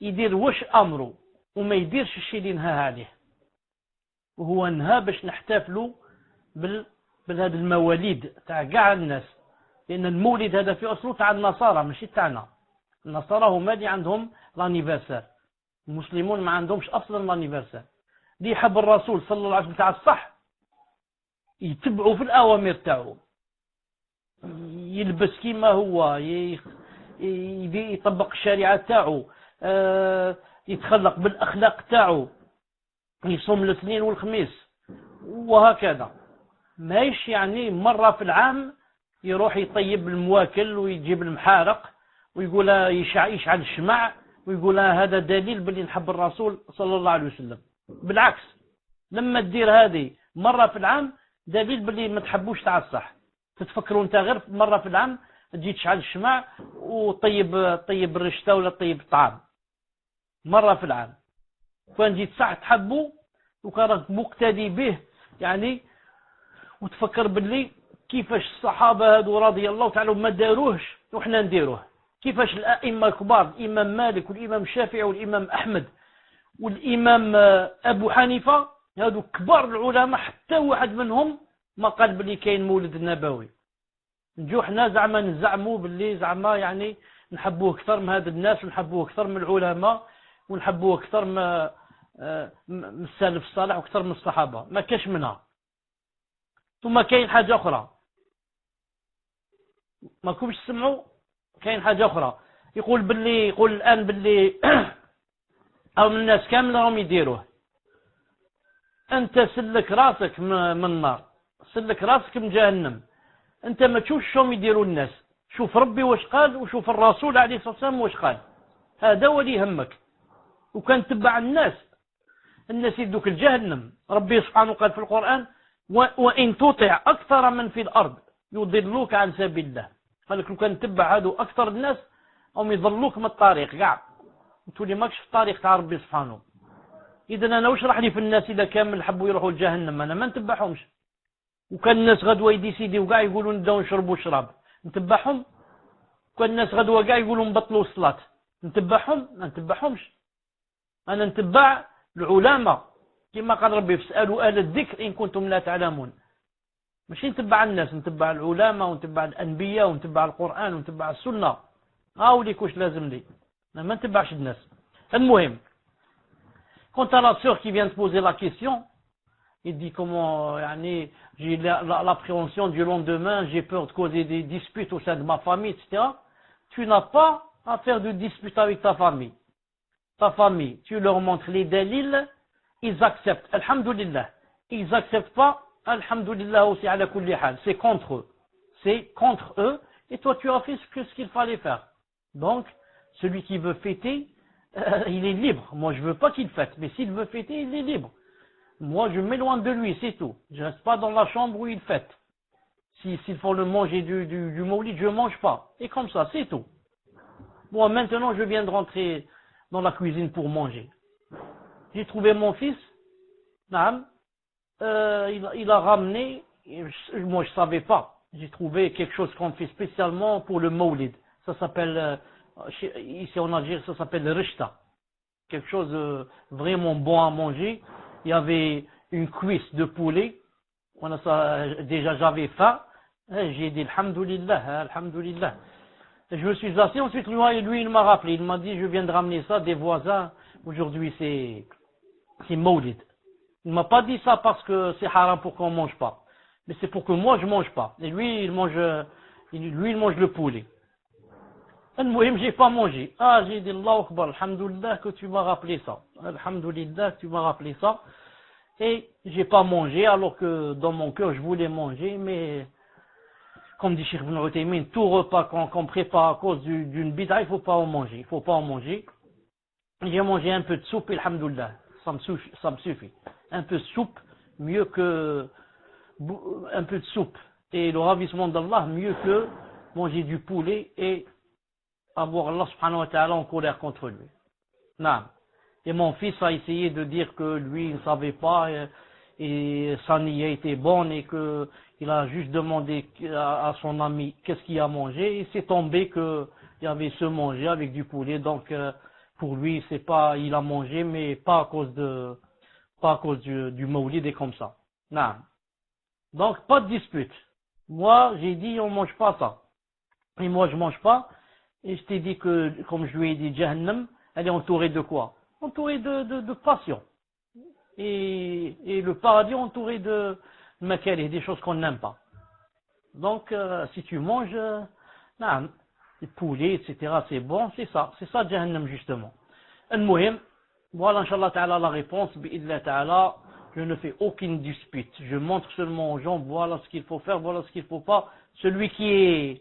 يدير واش أمره وما يديرش الشيء اللي نهى عليه. وهو نهى باش نحتفلوا بهذه المواليد تاع كاع الناس، لأن المولد هذا في أصله تاع النصارى ماشي تاعنا. النصارى هما اللي عندهم لانيفرسار، المسلمون ما عندهمش أصلا لانيفرسار. اللي يحب الرسول صلى الله عليه وسلم تاع الصح يتبعوا في الأوامر تاعو، يلبس كيما هو، يطبق الشريعة تاعو، يتخلق بالأخلاق تاعو، يصوم الاثنين والخميس وهكذا. مايش يعني مرة في العام يروح يطيب المواكل ويجيب المحارق ويقول يشعل الشمع ويقول هذا دليل باللي نحب الرسول صلى الله عليه وسلم. بالعكس، لما تدير هذه مرة في العام دليل باللي ما تحبوش تاع الصح. تتفكروا انت غير مرة في العام تجي تشعل الشمع وطيب الرشتة ولا طيب الطعام مرة في العام. كان جيت صح تحبه وكان مقتدي به يعني، وتفكر باللي كيفاش الصحابة هذو رضي الله تعالى ما داروهش وحنا نديروه. كيفاش الأئمة الكبار، الإمام مالك والإمام الشافعي والإمام أحمد والإمام أبو حنيفة، هذو كبار العلماء حتى واحد منهم ما قال باللي كاين مولد النبوي. نجو حنا زعما نزعموا باللي زعما يعني نحبوه أكثر من هذا الناس، ونحبوه أكثر من العلماء، ونحبوه أكثر من السلف الصالح وأكثر من الصحابة. ما كاش منها. ثم كاين حاجة أخرى ما كومش تسمعوا. كاين حاجة أخرى يقول الآن باللي أو من الناس كامل راهم يديروه. أنت سلك راسك من النار، سلك راسك من جهنم. أنت ما تشوفش شلون يديروا الناس، شوف ربي واش قال وشوف الرسول عليه الصلاة والسلام واش قال. هذا هو اللي يهمك. وكان تبع الناس يدوك الجهنم. ربي سبحانه قال في القرآن وإن تطع أكثر من في الأرض يضلوك عن سبيل الله. قال لك لو كان تبع هذو أكثر الناس هم يضلوك من الطريق كاع، تولي ماكش في الطريق تاع ربي سبحانه. إذا أنا واش راح لي في الناس إذا كامل حبوا يروحوا لجهنم؟ أنا ما نتبعهمش. وكان الناس غدوة يديسيديو كاع يقولوا نبداو نشربوا الشراب، نتبعهم؟ كان الناس غدوة كاع يقولوا نبطلوا الصلاة، نتبعهم؟ ما نتبعهمش. أنا نتبع العلماء كما قال ربي فاسألوا أهل الذكر إن كنتم لا تعلمون. ماشي نتبع الناس، نتبع العلماء ونتبع الأنبياء ونتبع القرآن ونتبع السنة. هاوليك واش لازم لي، أنا ما نتبعش الناس. المهم، quant à la sœur qui vient de poser la question, il dit comment يعني j'ai l'appréhension du lendemain, j'ai peur de causer des disputes au sein de ma famille, etc. Tu n'as pas à faire de dispute avec ta famille. Ta famille, tu leur montres les dalils, ils acceptent, alhamdoulilah. Ils acceptent pas, alhamdoulilah aussi ala kulli hal. C'est contre eux. C'est contre eux. Et toi, tu as fait ce qu'il fallait faire. Donc, celui qui veut fêter, il est libre. Moi, je veux pas qu'il fête. Mais s'il veut fêter, il est libre. Moi, je m'éloigne de lui, c'est tout. Je reste pas dans la chambre où il fête. S'il faut le manger du maulid, je mange pas. Et comme ça, c'est tout. Moi, maintenant, je viens de rentrer dans la cuisine pour manger. J'ai trouvé mon fils, Naam, il a ramené, moi je savais pas, j'ai trouvé quelque chose qu'on fait spécialement pour le maulid. Ça s'appelle, ici en Algérie, ça s'appelle le rishta. Quelque chose de vraiment bon à manger. Il y avait une cuisse de poulet. Déjà j'avais faim. J'ai dit alhamdoulilah, alhamdoulilah. Je me suis assis, ensuite lui il m'a rappelé, il m'a dit je viens de ramener ça des voisins, aujourd'hui c'est maulid. Il m'a pas dit ça parce que c'est haram pour qu'on mange pas, mais c'est pour que moi je mange pas. Et lui il mange le poulet. المهم j'ai pas mangé. Ah, j'ai dit Allahu Akbar, alhamdoulilah que tu m'as rappelé ça. Alhamdoulilah que tu m'as rappelé ça. Et j'ai pas mangé alors que dans mon cœur je voulais manger, mais comme dit Cheikh Ibn Uthaymin, tout repas qu'on prépare à cause d'une bid'a, il faut pas en manger. Il faut pas en manger. J'ai mangé un peu de soupe, alhamdoulilah. Ça me suffit. Un peu de soupe, mieux que un peu de soupe. Et le ravissement d'Allah, mieux que manger du poulet et avoir Allah subhanahu wa ta'ala en colère contre lui. Non. Et mon fils a essayé de dire que lui, il ne savait pas et sa niya était bonne et que il a juste demandé à son ami qu'est-ce qu'il a mangé et c'est tombé que il y avait ce manger avec du poulet. Donc pour lui, c'est pas il a mangé mais pas à cause du maulid et comme ça. Non. Donc pas de dispute. Moi, j'ai dit on mange pas ça. Et moi je mange pas. Et je t'ai dit que, comme je lui ai dit, Jahannam, elle est entourée de quoi? Entourée de passion. Et le paradis entouré de makalih, des choses qu'on n'aime pas. Donc, si tu manges, non, les poulets, etc., c'est bon, c'est ça Jahannam justement. Al-Muhim, voilà, Inch'Allah Ta'ala, la réponse, bi'idhillah Ta'ala, je ne fais aucune dispute. Je montre seulement aux gens, voilà ce qu'il faut faire, voilà ce qu'il ne faut pas. Celui qui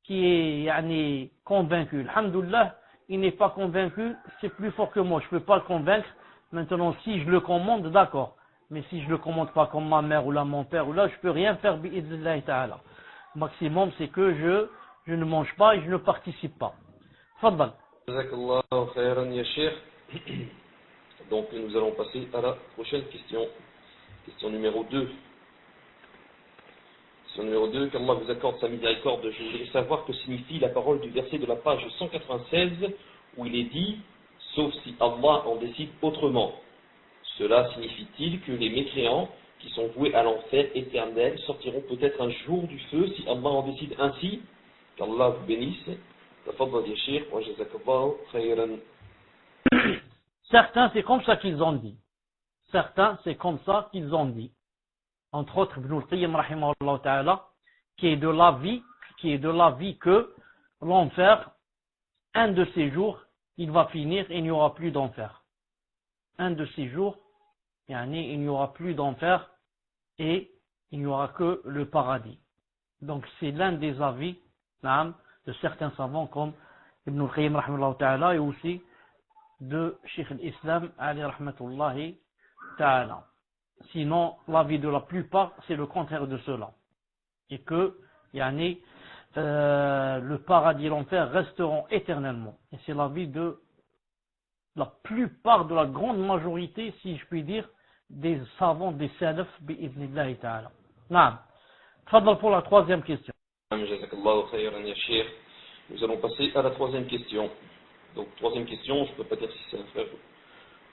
est yani, convaincu, alhamdoulilah, il n'est pas convaincu, c'est plus fort que moi, je ne peux pas le convaincre. Maintenant, si je le commande, d'accord. Mais si je ne le commande pas comme ma mère ou là mon père ou là, je ne peux rien faire, bi'idhillah Ta'ala. Maximum, c'est que je ne mange pas et je ne participe pas. Fadal. Jazakallahu khairan ya Cheikh. Donc nous allons passer à la prochaine question. Question numéro 2. Question numéro 2, qu'Allah vous accorde sa miséricorde. Je voudrais savoir que signifie la parole du verset de la page 196 où il est dit « Sauf si Allah en décide autrement ». Cela signifie-t-il que les mécréants qui sont voués à l'enfer éternel sortiront peut-être un jour du feu si Allah en décide ainsi? Qu'Allah vous bénisse. Tafaddal ya Cheikh wa jazakallahu khairan. Certains, c'est comme ça qu'ils ont dit. Certains, c'est comme ça qu'ils ont dit. Entre autres, Ibn al-Qayyim, rahimahullah ta'ala, qui est de l'avis que l'enfer, un de ces jours, il va finir et il n'y aura plus d'enfer. Un de ces jours, il n'y aura plus d'enfer et il n'y aura que le paradis. Donc c'est l'un des avis de certains savants comme Ibn al-Qayyim, rahimahullah ta'ala, et aussi de Cheikh al-Islam, alayhi rahmatullahi ta'ala. Sinon, l'avis de la plupart, c'est le contraire de cela. Et que, le paradis et l'enfer resteront éternellement. Et c'est l'avis de la plupart, de la grande majorité, si je puis dire, des savants, des salaf, bi'idhnillahi ta'ala. Naam. Tfaddal pour la troisième question. Jazakallahu khairan ya Cheikh. Nous allons passer à la troisième question. Donc, troisième question, je ne peux pas dire si c'est un frère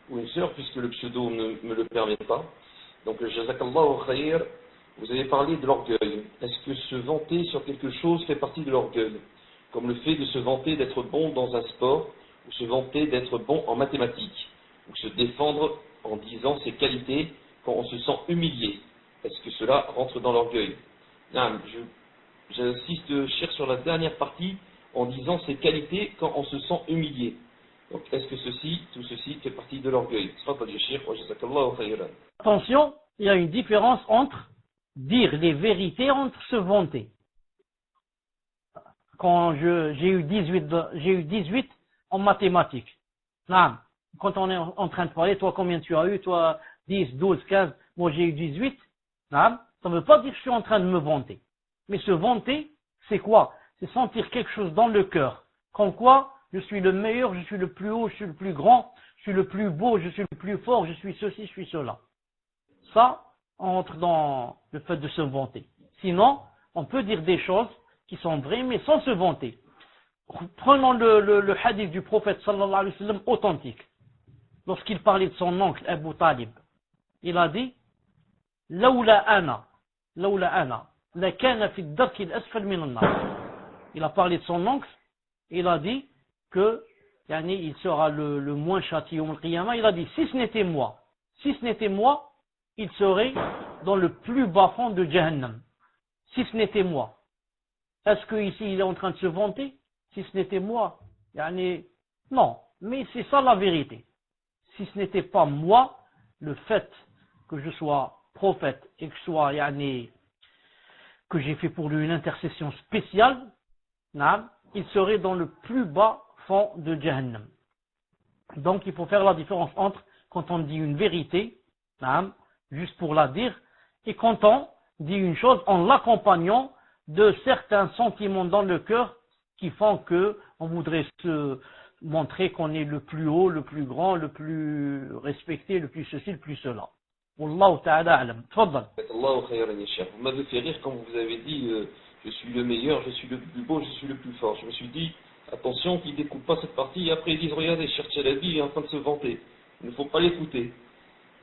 ou une sœur, puisque le pseudo ne me le permet pas. Donc, Jazakallahu khair, vous avez parlé de l'orgueil. Est-ce que se vanter sur quelque chose fait partie de l'orgueil? Comme le fait de se vanter d'être bon dans un sport, ou se vanter d'être bon en mathématiques, ou se défendre en disant ses qualités quand on se sent humilié. Est-ce que cela rentre dans l'orgueil? J'insiste, cher, sur la dernière partie, en disant ses qualités quand on se sent humilié. Donc, est-ce que tout ceci fait partie de l'orgueil? Attention, il y a une différence entre dire les vérités, entre se vanter. Quand j'ai eu 18 en mathématiques. Quand on est en train de parler, toi combien tu as eu, toi 10, 12, 15, moi j'ai eu 18. Ça ne veut pas dire que je suis en train de me vanter. Mais se vanter, c'est quoi? C'est sentir quelque chose dans le cœur. Comme quoi, je suis le meilleur, je suis le plus haut, je suis le plus grand, je suis le plus beau, je suis le plus fort, je suis ceci, je suis cela. Ça entre dans le fait de se vanter. Sinon, on peut dire des choses qui sont vraies, mais sans se vanter. Prenons le hadith du prophète sallallahu alayhi wa sallam authentique. Lorsqu'il parlait de son oncle Abu Talib, il a dit « Lawla ana, la kana fi ad-darki al-asfal min an-nar » Il a parlé de son oncle, il a dit que il sera le moins châtié au Qiyamah. Il a dit, si ce n'était moi, il serait dans le plus bas fond de Jahannam. Si ce n'était moi. Est-ce qu'ici il est en train de se vanter? Si ce n'était moi, non, mais c'est ça la vérité. Si ce n'était pas moi, le fait que je sois prophète et que que j'ai fait pour lui une intercession spéciale, il serait dans le plus bas fond de Jahannam. Donc il faut faire la différence entre quand on dit une vérité, juste pour la dire, et quand on dit une chose en l'accompagnant de certains sentiments dans le cœur qui font que on voudrait se montrer qu'on est le plus haut, le plus grand, le plus respecté, le plus ceci, le plus cela. Wallahu ta'ala alam. Tfaddal. Vous m'avez fait rire quand vous avez dit je suis le meilleur, je suis le plus beau, je suis le plus fort. Je me suis dit, attention qu'ils ne découpent pas cette partie et après ils disent, regardez, Cheikh Chalabi est en train de se vanter. Il ne faut pas l'écouter.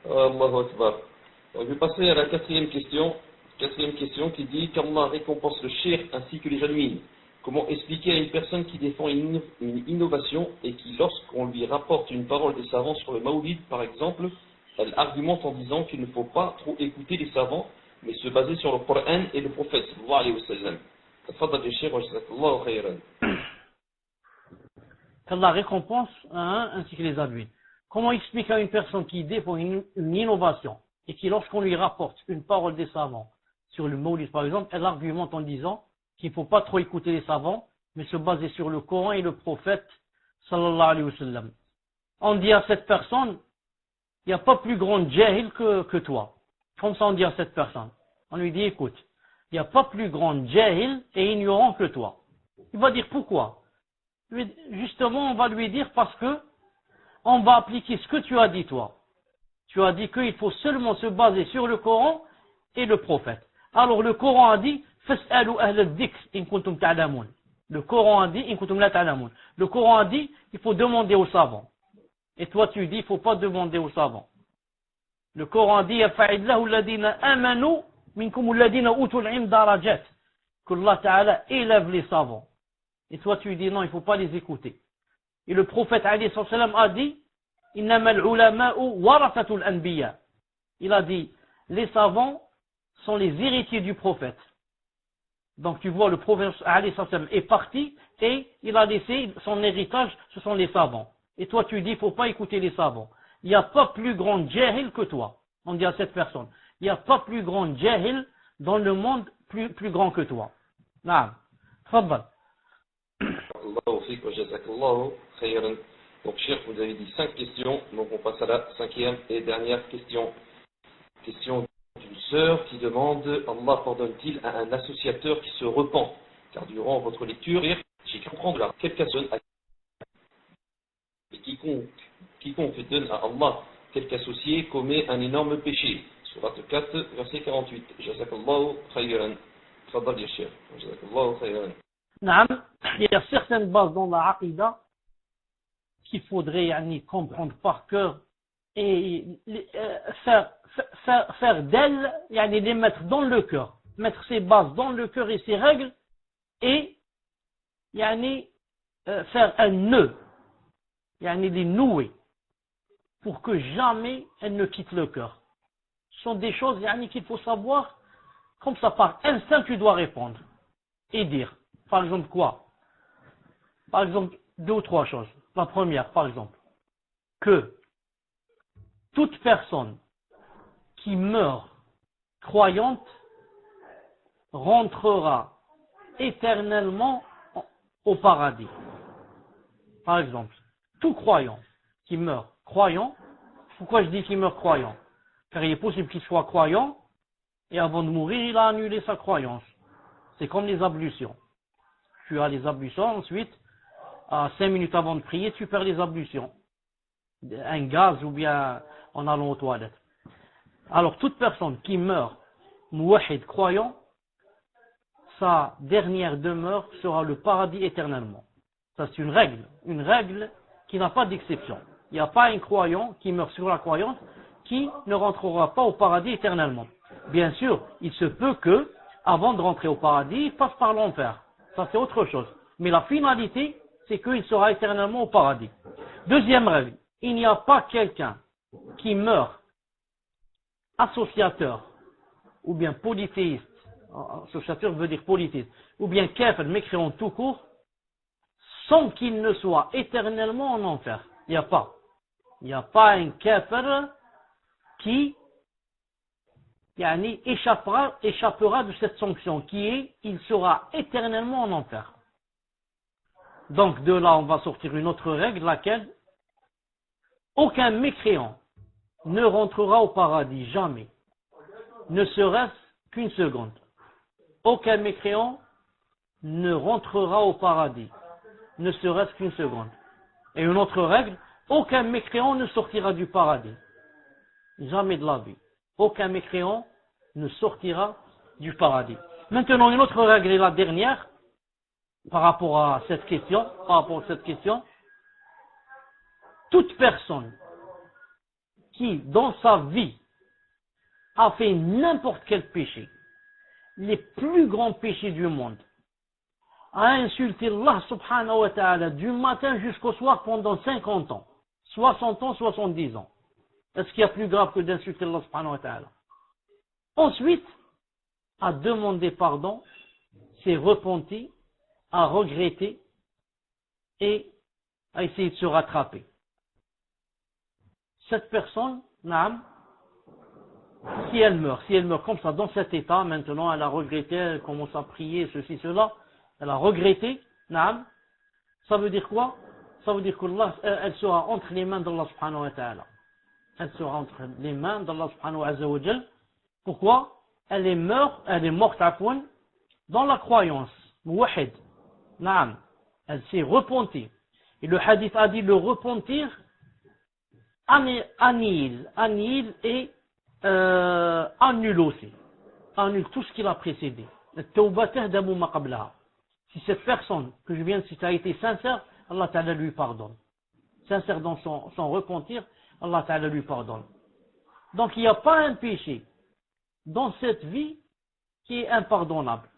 Allahu Akbar. Je vais passer à la quatrième question qui dit qu'Allah récompense le Cheikh ainsi que les genuines. Comment expliquer à une personne qui défend une innovation et qui, lorsqu'on lui rapporte une parole des savants sur le Maoulid, par exemple, elle argumente en disant qu'il ne faut pas trop écouter les savants mais se baser sur le Coran et le prophète sallallahu alayhi wa sallam. تفضل يا شيخ وجزاك الله خيرا. qu'Allah récompense un ainsi que les adultes. Comment expliquer à une personne qui défend une innovation et qui, lorsqu'on lui rapporte une parole des savants sur le Mawlid par exemple, elle argumente en disant qu'il ne faut pas trop écouter les savants, mais se baser sur le Coran et le prophète sallallahu alayhi wa sallam. On dit à cette personne, il n'y a pas plus grand jahil que toi. Comme ça on dit à cette personne. On lui dit, écoute, il n'y a pas plus grand jahil et ignorant que toi. Il va dire pourquoi? Justement, on va lui dire parce que on va appliquer ce que tu as dit toi. Tu as dit qu'il faut seulement se baser sur le Coran et le prophète. Alors le Coran a dit, فَاسْأَلُوا أَهْلَ الذِّكْرِ إِن كُنتُمْ تَعْلَمُونَ. Le Coran a dit, إِن كُنتُمْ لَا تَعْلَمُونَ. Le Coran a dit, il faut demander aux savants. Et toi tu dis, il ne faut pas demander aux savants. Le Coran dit, يَفَعِدْ لَهُ الَّذِينَ آمَنُوا مِنْكُمُ الَّذِينَ أُوتُوا الْعِلْمَ دَرَجَاتٍ. Que Allah Ta'ala élève les savants. Et toi tu dis non, il ne faut pas les écouter. Et le prophète alayhi salam a dit, إِنَّمَا الْعُلَمَاءُ وَرَثَةُ الْأَنْبِيَاءِ. Il a dit, les savants sont les héritiers du prophète. Donc tu vois, le prophète alayhi salam est parti et il a laissé son héritage, ce sont les savants. Et toi tu dis, il ne faut pas écouter les savants. Il n'y a pas plus grand jahil que toi. On dit à cette personne, il n'y a pas plus grand jahil dans le monde plus grand que toi. Naam. Tfaddal. Donc, Cheikh, vous avez dit 5 questions, donc on passe à la 5e et dernière question. Question d'une sœur qui demande, Allah pardonne-t-il à un associateur qui se repent? Car durant votre lecture, j'ai cru comprendre là, quelque personne et quiconque donne à Allah quelque associé commet un énorme péché. Surat 4, verset 48. Jazakallahu khayran. Tfaddal ya Cheikh. Jazakallahu khayran. Naam, il y a certaines bases dans la aqidah qu'il faudrait comprendre par cœur et faire d'elles, les mettre dans le cœur, mettre ces bases dans le cœur et ces règles et faire un nœud, les nouer pour que jamais elles ne quittent le cœur. Ce sont des choses qu'il faut savoir, comme ça par instinct tu dois répondre et dire. Par exemple quoi? Par exemple 2 ou 3 choses. La première, par exemple, que toute personne qui meurt croyante rentrera éternellement au paradis. Par exemple, tout croyant qui meurt croyant, pourquoi je dis qu'il meurt croyant? Car il est possible qu'il soit croyant et avant de mourir, il a annulé sa croyance. C'est comme les ablutions. Tu as les ablutions, ensuite, à 5 minutes avant de prier, tu perds les ablutions. Un gaz ou bien en allant aux toilettes. Alors, toute personne qui meurt, muwahid, croyant, sa dernière demeure sera le paradis éternellement. Ça, c'est une règle qui n'a pas d'exception. Il n'y a pas un croyant qui meurt sur la croyance qui ne rentrera pas au paradis éternellement. Bien sûr, il se peut que, avant de rentrer au paradis, il passe par l'enfer. Ça, c'est autre chose. Mais la finalité, c'est qu'il sera éternellement au paradis. Deuxième règle, il n'y a pas quelqu'un qui meurt associateur ou bien polythéiste, associateur veut dire polythéiste, ou bien kafir, mécréant tout court, sans qu'il ne soit éternellement en enfer. Il n'y a pas. Il n'y a pas un kafir qui échappera de cette sanction qui est, il sera éternellement en enfer. Donc de là, on va sortir une autre règle, laquelle aucun mécréant ne rentrera au paradis, jamais. Ne serait-ce qu'une seconde. Aucun mécréant ne rentrera au paradis, ne serait-ce qu'une seconde. Et une autre règle, aucun mécréant ne sortira du paradis. Jamais de la vie. Aucun mécréant ne sortira du paradis. Maintenant, une autre règle est la dernière, par rapport à cette question, toute personne qui, dans sa vie, a fait n'importe quel péché, les plus grands péchés du monde, a insulté Allah subhanahu wa ta'ala du matin jusqu'au soir pendant 50 ans, 60 ans, 70 ans. Est-ce qu'il y a plus grave que d'insulter Allah subhanahu wa ta'ala? Ensuite, a demandé pardon, s'est repenti, a regretté et a essayé de se rattraper. Cette personne, naam, si elle meurt comme ça, dans cet état, maintenant, elle a regretté, elle commence à prier, ceci, cela, elle a regretté, naam, ça veut dire quoi? Ça veut dire qu'Allah, elle sera entre les mains d'Allah subhanahu wa ta'ala. Elle sera entre les mains d'Allah subhanahu wa ta'ala. Pourquoi? Elle est morte dans la croyance. Muwahid. Naam. Elle s'est repentie. Et le hadith a dit le repentir annule et annule aussi. Annule tout ce qui l'a précédé. Si cette personne que je viens de citer a été sincère, Allah Ta'ala lui pardonne. Sincère dans son repentir, Allah Ta'ala lui pardonne. Donc il n'y a pas un péché dans cette vie qui est impardonnable.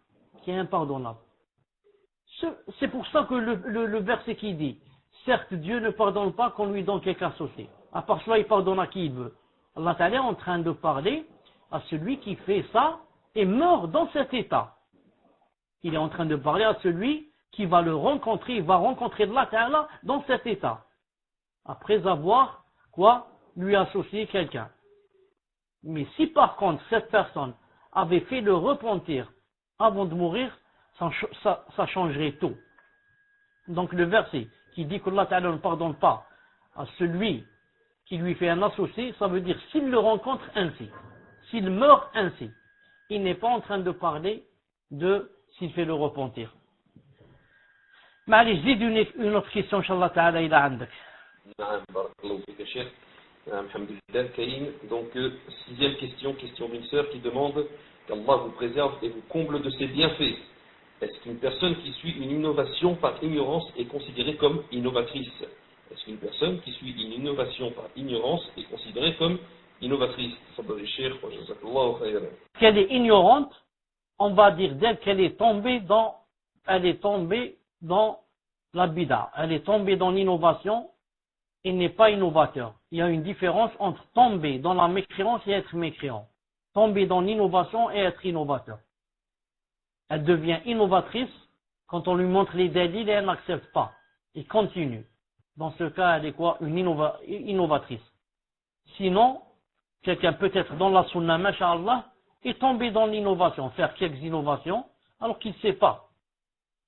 C'est pour ça que le verset qui dit, certes Dieu ne pardonne pas qu'on lui donne quelque associé. À part cela, il pardonne à qui il veut. Allah Ta'ala est en train de parler à celui qui fait ça et meurt dans cet état. Il est en train de parler à celui qui va le rencontrer, il va rencontrer Allah Ta'ala dans cet état. Après avoir, lui associé quelqu'un. Mais si par contre cette personne avait fait le repentir avant de mourir, ça changerait tout. Donc le verset qui dit que Allah Ta'ala ne pardonne pas à celui qui lui fait un associé, ça veut dire s'il le rencontre ainsi, s'il meurt ainsi, il n'est pas en train de parler de s'il fait le repentir. معلش زيد une autre question Inch'Allah Ta'ala إذا عندك. نعم بارك الله فيك يا شيخ. نعم الحمد لله الكريم. Donc sixième question d'une sœur qui demande qu'Allah vous préserve et vous comble de ses bienfaits. Est-ce qu'une personne qui suit une innovation par ignorance est considérée comme innovatrice? Est-ce qu'une personne qui suit une innovation par ignorance est considérée comme innovatrice? Qu'elle est ignorante, on va dire d'elle qu'elle est tombée dans la bid'a, elle est tombée dans l'innovation et n'est pas innovateur. Il y a une différence entre tomber dans la mécréance et être mécréant. Tomber dans l'innovation et être innovateur. Elle devient innovatrice quand on lui montre les délits et elle n'accepte pas. Et continue. Dans ce cas, elle est une innovatrice. Sinon, quelqu'un peut être dans la sunna, masha'Allah, et tomber dans l'innovation, faire quelques innovations, alors qu'il ne sait pas.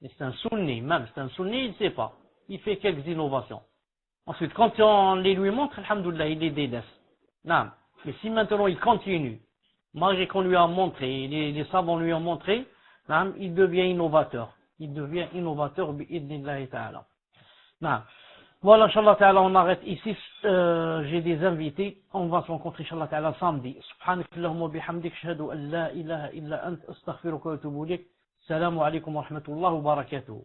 Et c'est un sunni, il ne sait pas. Il fait quelques innovations. Ensuite, quand on les lui montre, alhamdoulilah, il les délaisse. Non. Mais si maintenant il continue, malgré qu'on lui a montré, les savants lui ont montré, non, il devient innovateur. Bi'idnillahi ta'ala. Non. Voilà, Inch'Allah Ta'ala, on arrête ici. J'ai des invités. On va se rencontrer, Inch'Allah Ta'ala, samedi. Subhanakallahumma bihamdik, ashhadu an la ilaha illa ant, astaghfiruka wa atubu ilayk. Assalamu alaikum wa rahmatullahi wa barakatuh.